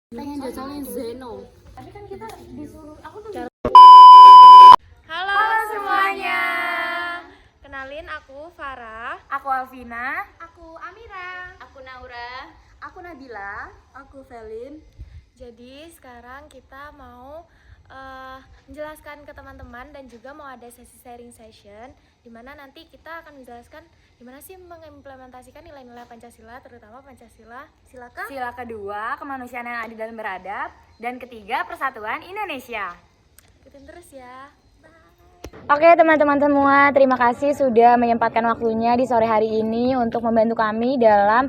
Pengen jajalin Zeno. Tapi kan kita disuruh, aku tuh Halo semuanya. Kenalin aku Farah. Aku Alvina, Aku Amira. aku Naura, Aku Nabila. Aku Velin. Jadi sekarang kita mau menjelaskan ke teman-teman dan juga mau ada sesi sharing session di mana nanti kita akan menjelaskan gimana sih mengimplementasikan nilai-nilai Pancasila, terutama Pancasila. Silakan. sila kedua kemanusiaan yang adil dan beradab, dan ketiga persatuan Indonesia. Ikutin terus ya. Oke teman-teman semua, terima kasih sudah menyempatkan waktunya di sore hari ini untuk membantu kami dalam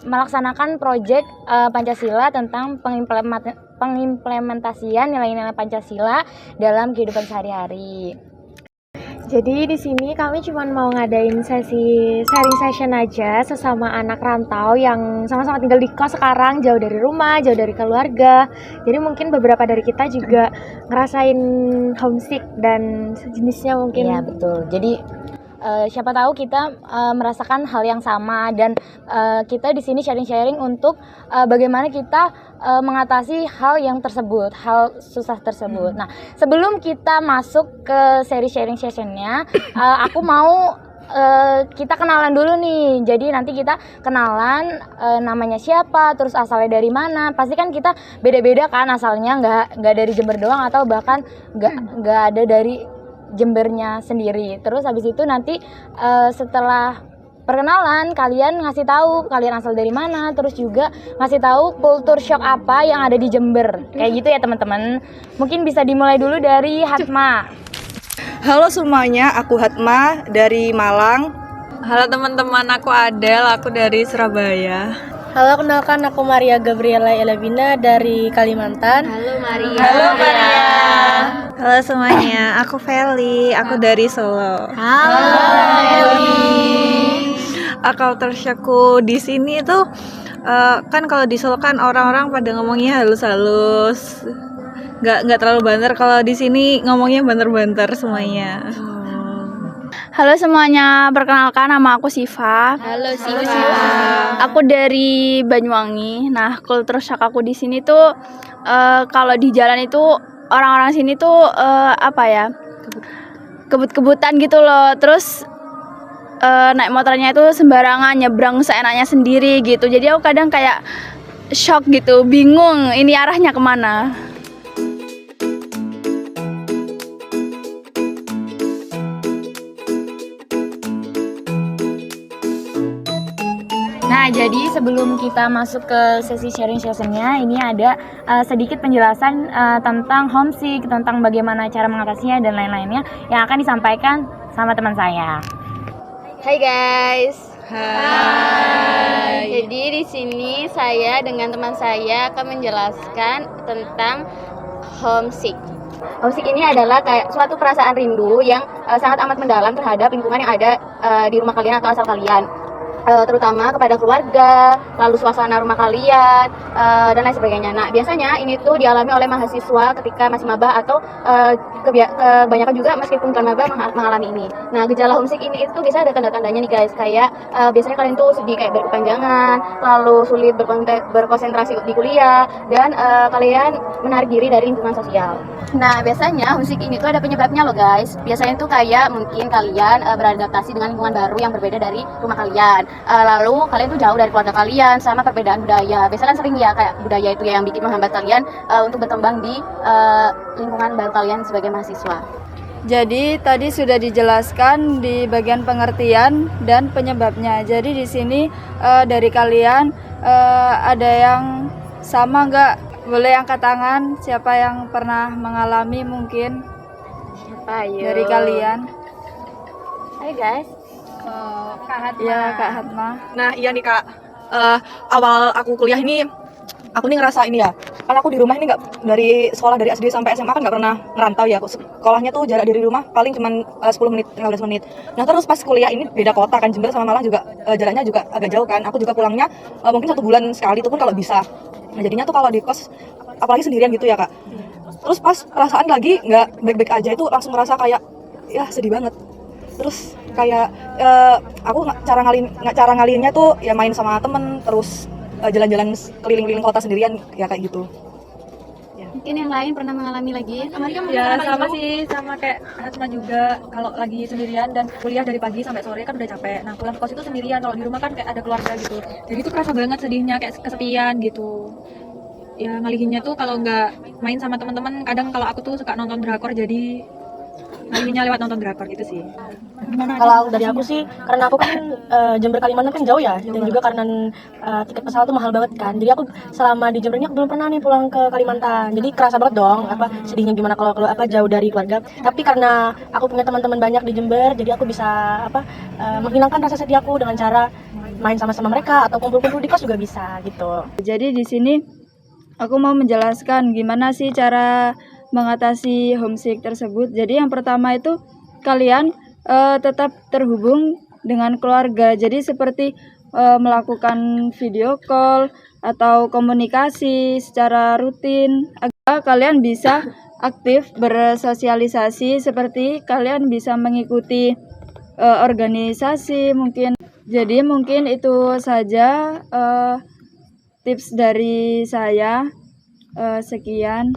melaksanakan proyek Pancasila tentang pengimplementasian nilai-nilai Pancasila dalam kehidupan sehari-hari. Jadi di sini kami cuma mau ngadain sesi sharing session aja sesama anak rantau yang sama-sama tinggal di kos sekarang, jauh dari rumah, jauh dari keluarga. Jadi mungkin beberapa dari kita juga ngerasain homesick dan sejenisnya mungkin. Iya betul. Jadi siapa tahu kita merasakan hal yang sama, dan kita di sini sharing-sharing untuk bagaimana kita mengatasi hal yang tersebut, hal susah tersebut. Nah, sebelum kita masuk ke seri sharing sessionnya, aku mau kita kenalan dulu nih. Jadi nanti kita kenalan namanya siapa, terus asalnya dari mana. Pasti kan kita beda-beda kan asalnya, nggak dari Jember doang, atau bahkan nggak ada dari Jembernya sendiri. Terus habis itu nanti setelah perkenalan kalian ngasih tahu kalian asal dari mana, terus juga ngasih tahu kultur shock apa yang ada di Jember. Kayak gitu ya teman-teman. Mungkin bisa dimulai dulu dari Hatma. Halo semuanya, aku Hatma dari Malang. Halo teman-teman, aku Adel, aku dari Surabaya. Halo, kenalkan aku Maria Gabriela Elevina dari Kalimantan. Halo Maria. Halo Maria. Halo semuanya, aku Feli, aku dari Solo. Halo Feli. Culture shockku di sini tuh kan kalau di Solo kan orang-orang pada ngomongnya halus-halus, nggak terlalu banter. Kalau di sini ngomongnya banter-banter semuanya. Halo semuanya, perkenalkan nama aku Siva. Halo Siva. Aku dari Banyuwangi. Nah, kultur shock aku di sini tuh kalau di jalan itu orang-orang sini tuh apa ya? Kebut-kebutan gitu loh. Terus naik motornya itu sembarangan, nyebrang seenaknya sendiri gitu. Jadi aku kadang kayak shock gitu, bingung ini arahnya kemana. Nah, jadi sebelum kita masuk ke sesi sharing sessionnya, ini ada sedikit penjelasan tentang homesick, tentang bagaimana cara mengatasinya dan lain-lainnya yang akan disampaikan sama teman saya. Hai guys. Hai. Jadi di sini saya dengan teman saya akan menjelaskan tentang homesick. Homesick ini adalah kayak suatu perasaan rindu yang sangat amat mendalam terhadap lingkungan yang ada di rumah kalian atau asal kalian. Terutama kepada keluarga, lalu suasana rumah kalian, dan lain sebagainya. Nah, biasanya ini tuh dialami oleh mahasiswa ketika masih maba, atau kebanyakan juga meskipun bukan maba mengalami ini. Nah, gejala homesick ini itu bisa ada tanda-tandanya nih guys, kayak biasanya kalian tuh sedih kayak berkepanjangan, lalu sulit berkonsentrasi di kuliah, dan kalian menarik diri dari lingkungan sosial. Nah, biasanya homesick ini tuh ada penyebabnya loh guys. Biasanya tuh kayak mungkin kalian beradaptasi dengan lingkungan baru yang berbeda dari rumah kalian. Lalu kalian tuh jauh dari keluarga kalian, sama perbedaan budaya. Biasanya kan sering ya kayak budaya itu yang bikin menghambat kalian untuk berkembang di lingkungan baru kalian sebagai mahasiswa. Jadi tadi sudah dijelaskan di bagian pengertian dan penyebabnya. Jadi di sini dari kalian ada yang sama nggak? Boleh angkat tangan siapa yang pernah mengalami mungkin. Ayo. Dari kalian. Hai guys. Kak Hatma. Ya Kak Hatma. Nah iya nih Kak, awal aku kuliah ini, aku nih ngerasa ini ya, kan aku di rumah ini nggak, dari sekolah dari SD sampai SMA kan nggak pernah ngerantau ya. Sekolahnya tuh jarak dari rumah paling cuman 10 menit, 15 menit. Nah terus pas kuliah ini beda kota kan, Jember sama Malang juga jaraknya juga agak jauh kan. Aku juga pulangnya mungkin 1 bulan sekali itu pun kalau bisa. Nah jadinya tuh kalau di kos, apalagi sendirian gitu ya Kak. Terus pas perasaan lagi nggak baik-baik aja, itu langsung ngerasa kayak ya sedih banget. Terus kayak aku cara ngalinnya tuh ya main sama temen, terus jalan-jalan keliling-keliling kota sendirian ya kayak gitu. Mungkin yang lain pernah mengalami lagi. Ya sama sih, sama kayak Hasma juga. Kalau lagi sendirian dan kuliah dari pagi sampai sore kan udah capek. Nah pulang ke kos itu sendirian, kalau di rumah kan kayak ada keluarga gitu. Jadi itu kerasa banget sedihnya, kayak kesepian gitu. Ya ngalihinnya tuh kalau nggak main sama teman-teman, kadang kalau aku tuh suka nonton drakor, jadi ngalihinnya lewat nonton drakor gitu sih. Kalau dari aku sih, karena aku kan Jember Kalimantan kan jauh ya, dan juga karena tiket pesawat tuh mahal banget kan. Jadi aku selama di Jember ini aku belum pernah nih pulang ke Kalimantan. Jadi kerasa banget dong apa sedihnya gimana kalau jauh dari keluarga. Tapi karena aku punya teman-teman banyak di Jember, jadi aku bisa menghilangkan rasa sedih aku dengan cara main sama-sama mereka atau kumpul-kumpul di kos juga bisa gitu. Jadi di sini aku mau menjelaskan gimana sih cara mengatasi homesick tersebut. Jadi yang pertama itu kalian tetap terhubung dengan keluarga. Jadi seperti melakukan video call atau komunikasi secara rutin agar kalian bisa aktif bersosialisasi, seperti kalian bisa mengikuti organisasi mungkin. Jadi mungkin itu saja tips dari saya. Sekian,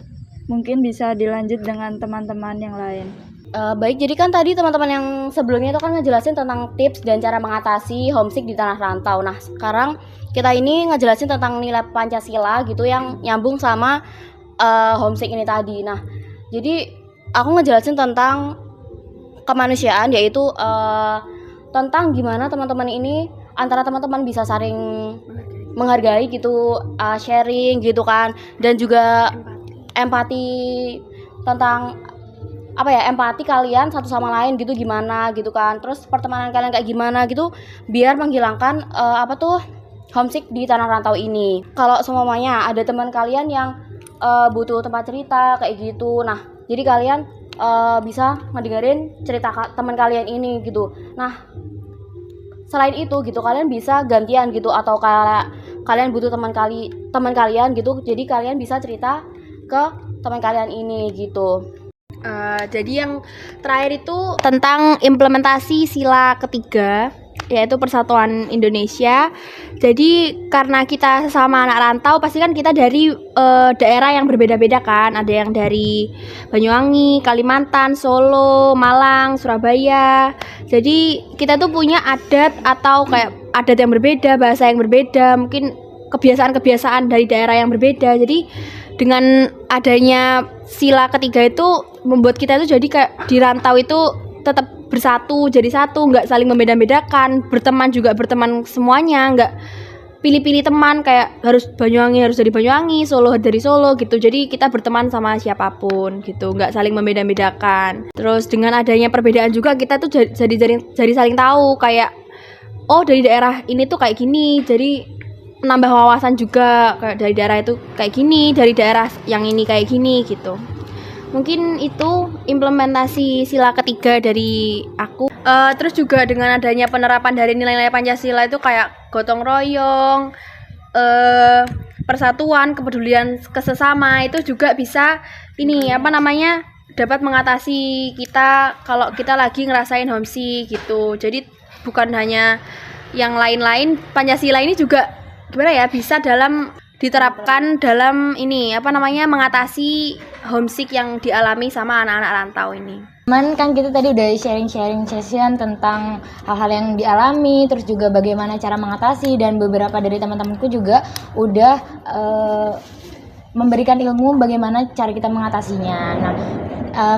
mungkin bisa dilanjut dengan teman-teman yang lain. Baik, jadi kan tadi teman-teman yang sebelumnya itu kan ngejelasin tentang tips dan cara mengatasi homesick di tanah rantau. Nah, sekarang kita ini ngejelasin tentang nilai Pancasila gitu yang nyambung sama homesick ini tadi. Nah, jadi aku ngejelasin tentang kemanusiaan, yaitu tentang gimana teman-teman ini antara teman-teman bisa saling menghargai gitu, sharing gitu kan, dan juga empati tentang empati kalian satu sama lain gitu gimana gitu kan, terus pertemanan kalian kayak gimana gitu, biar menghilangkan homesick di tanah rantau ini. Kalau semuanya ada teman kalian yang butuh tempat cerita kayak gitu, nah jadi kalian bisa ngedengerin cerita teman kalian ini gitu. Nah selain itu gitu, kalian bisa gantian gitu, atau kalian butuh teman kalian gitu, jadi kalian bisa cerita ke teman kalian ini gitu. Jadi yang terakhir itu tentang implementasi sila ketiga, yaitu Persatuan Indonesia. Jadi karena kita sesama anak rantau, pasti kan kita dari daerah yang berbeda-beda kan. Ada yang dari Banyuwangi, Kalimantan, Solo, Malang, Surabaya. Jadi kita tuh punya adat atau kayak adat yang berbeda, bahasa yang berbeda, mungkin kebiasaan-kebiasaan dari daerah yang berbeda. Jadi dengan adanya sila ketiga itu membuat kita itu jadi kayak di rantau itu tetap bersatu, jadi satu, nggak saling membeda-bedakan. Berteman juga berteman semuanya, nggak pilih-pilih teman kayak harus Banyuwangi harus dari Banyuwangi, Solo dari Solo gitu. Jadi kita berteman sama siapapun gitu, nggak saling membeda-bedakan. Terus dengan adanya perbedaan juga kita tuh jadi saling tahu kayak oh dari daerah ini tuh kayak gini, jadi menambah wawasan juga kayak dari daerah itu kayak gini, dari daerah yang ini kayak gini gitu. Mungkin itu implementasi sila ketiga dari aku. Terus juga dengan adanya penerapan dari nilai-nilai Pancasila itu kayak gotong royong, persatuan, kepedulian kesesama, itu juga bisa dapat mengatasi kita kalau kita lagi ngerasain homesick gitu. Jadi bukan hanya yang lain-lain, Pancasila ini juga bisa diterapkan dalam mengatasi homesick yang dialami sama anak-anak rantau ini. Kan kita tadi udah sharing-sharing session tentang hal-hal yang dialami, terus juga bagaimana cara mengatasi, dan beberapa dari teman-temanku juga udah memberikan ilmu bagaimana cara kita mengatasinya. Nah,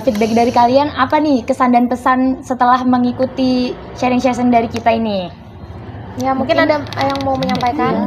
feedback dari kalian apa nih, kesan dan pesan setelah mengikuti sharing-sharing dari kita ini? Ya mungkin ada yang mau menyampaikan.